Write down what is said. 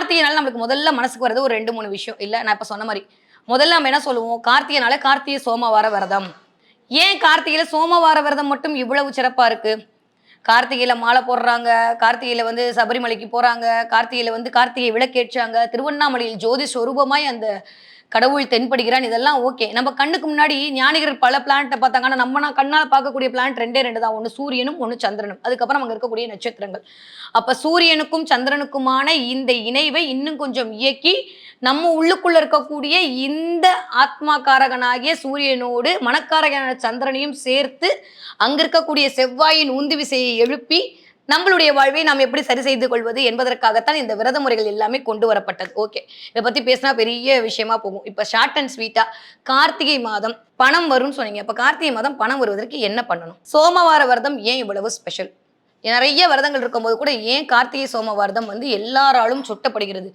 கார்த்திகைனால நம்மளுக்கு முதல்ல மனசுக்கு வரது ஒரு 2, 3 விஷயம். இல்ல நான் இப்ப சொன்ன மாரி. முதல்ல நம்ம என்ன சொல்லுவோம்? கார்த்திகைனால கார்த்திகை சோமவார விரதம். ஏன் கார்த்திகையில சோமவார விரதம் மட்டும் இவ்வளவு சிறப்பா இருக்கு? கார்த்திகையில மாலை போடுறாங்க, கார்த்திகையில வந்து சபரிமலைக்கு போறாங்க, கார்த்திகையில வந்து கார்த்திகை விளக்கேற்றாங்க, திருவண்ணாமலையில் ஜோதி சொரூபமாய் அந்த கடவுள் தென்படுகிறான். இதெல்லாம் ஓகே. நம்ம கண்ணுக்கு முன்னாடி ஞானிகள் பல பிளானட்ட பார்த்தாங்க. ஆனா நம்ம கண்ணால பார்க்கக்கூடிய பிளானட் 2டே 2 தான். ஒண்ணு சூரியனும், ஒண்ணு சந்திரனும். அதுக்கப்புறம் அங்க இருக்கக்கூடிய நட்சத்திரங்கள். அப்ப சூரியனுக்கும் சந்திரனுக்குமான இந்த இணைவை இன்னும் கொஞ்சம் இயக்கி, நம்ம உள்ளுக்குள்ள இருக்கக்கூடிய இந்த ஆத்மாகாரகனாகிய சூரியனோடு மனக்காரகனான சந்திரனையும் சேர்த்து, அங்க இருக்கக்கூடிய செவ்வாயின் உந்து விசையை எழுப்பி, நம்மளுடைய வாழ்வை நாம் எப்படி சரி செய்து கொள்வது என்பதற்காகத்தான் இந்த விரத முறைகள் எல்லாமே கொண்டு வரப்பட்டது. ஓகே. இத பத்தி பேசினா பெரிய விஷயமா போகும். இப்ப ஷார்ட் அண்ட் ஸ்வீட்டா கார்த்திகை மாதம் பணம் வரும்னு சொன்னீங்க. அப்ப கார்த்திகை மாதம் பணம் வருவதற்கு என்ன பண்ணணும்? சோமவார விரதம் ஏன் இவ்வளவு ஸ்பெஷல்? நெறைய விரதங்கள் இருக்கும்போது கூட ஏன் கார்த்திகை சோமவாரம் வந்து எல்லாராலும் சுட்டப்படுகிறது?